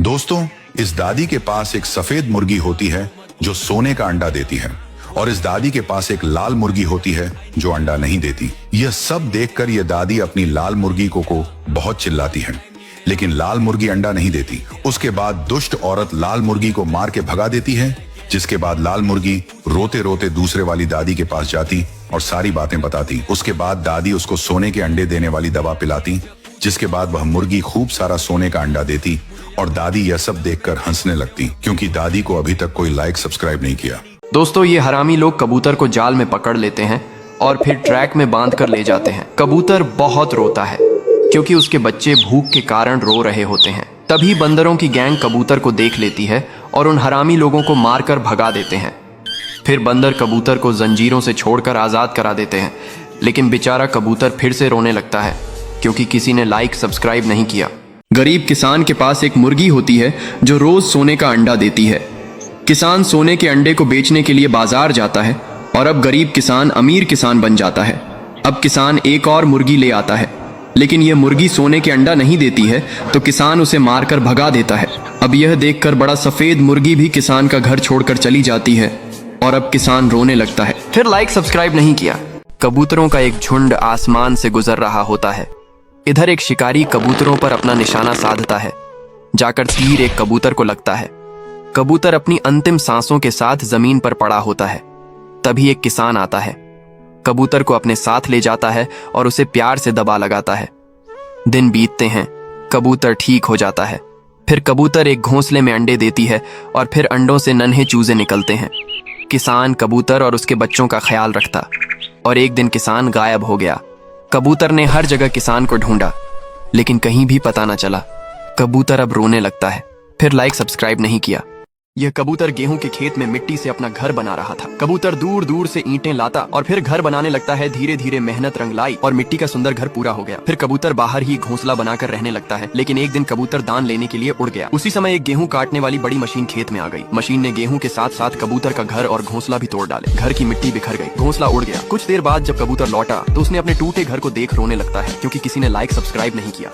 दोस्तों, इस दादी के पास एक सफेद मुर्गी होती है जो सोने का अंडा देती है और इस दादी के पास एक लाल मुर्गी होती है जो अंडा नहीं देती। यह सब देखकर यह दादी अपनी लाल मुर्गी को बहुत चिल्लाती है, लेकिन लाल मुर्गी अंडा नहीं देती। उसके बाद दुष्ट औरत लाल मुर्गी को मार के भगा देती है, जिसके बाद लाल मुर्गी रोते रोते दूसरे वाली दादी के पास जाती और सारी बातें बताती। उसके बाद दादी उसको सोने के अंडे देने वाली दवा पिलाती, जिसके बाद वह मुर्गी खूब सारा सोने का अंडा देती और दादी यह सब देखकर हंसने लगती, क्योंकि दादी को अभी तक कोई लाइक सब्सक्राइब नहीं किया। दोस्तों, ये हरामी लोग कबूतर को जाल में पकड़ लेते हैं और फिर ट्रैक में बांध कर ले जाते हैं। कबूतर बहुत रोता है क्योंकि उसके बच्चे भूख के कारण रो रहे होते हैं। तभी बंदरों की गैंग कबूतर को देख लेती है और उन हरामी लोगों को मारकर भगा देते हैं। फिर बंदर कबूतर को जंजीरों से छोड़कर आज़ाद करा देते हैं, लेकिन बेचारा कबूतर फिर से रोने लगता है क्योंकि किसी ने लाइक सब्सक्राइब नहीं किया। गरीब किसान के पास एक मुर्गी होती है जो रोज सोने का अंडा देती है। किसान सोने के अंडे को बेचने के लिए बाजार जाता है और अब गरीब किसान अमीर किसान बन जाता है। अब किसान एक और मुर्गी ले आता है, लेकिन यह मुर्गी सोने के अंडा नहीं देती है, तो किसान उसे मारकर भगा देता है। अब यह देखकर बड़ा सफेद मुर्गी भी किसान का घर छोड़कर चली जाती है और अब किसान रोने लगता है। फिर लाइक सब्सक्राइब नहीं किया। कबूतरों का एक झुंड आसमान से गुजर रहा होता है। इधर एक शिकारी कबूतरों पर अपना निशाना साधता है। जाकर तीर एक कबूतर को लगता है। कबूतर अपनी अंतिम सांसों के साथ जमीन पर पड़ा होता है। तभी एक किसान आता है, कबूतर को अपने साथ ले जाता है और उसे प्यार से दबा लगाता है। दिन बीतते हैं, कबूतर ठीक हो जाता है। फिर कबूतर एक घोंसले में अंडे देती है और फिर अंडों से नन्हे चूजे निकलते हैं। किसान कबूतर और उसके बच्चों का ख्याल रखता और एक दिन किसान गायब हो गया। कबूतर ने हर जगह किसान को ढूंढा, लेकिन कहीं भी पता न चला। कबूतर अब रोने लगता है। फिर लाइक सब्सक्राइब नहीं किया। यह कबूतर गेहूं के खेत में मिट्टी से अपना घर बना रहा था। कबूतर दूर दूर से ईंटें लाता और फिर घर बनाने लगता है। धीरे धीरे मेहनत रंग लाई और मिट्टी का सुंदर घर पूरा हो गया। फिर कबूतर बाहर ही घोंसला बनाकर रहने लगता है, लेकिन एक दिन कबूतर दान लेने के लिए उड़ गया। उसी समय एक गेहूं काटने वाली बड़ी मशीन खेत में आ गई। मशीन ने गेहूं के साथ साथ कबूतर का घर और घोंसला भी तोड़ डाले। घर की मिट्टी बिखर गई, घोंसला उड़ गया। कुछ देर बाद जब कबूतर लौटा तो उसने अपने टूटे घर को देख रोने लगता है, क्योंकि किसी ने लाइक सब्सक्राइब नहीं किया।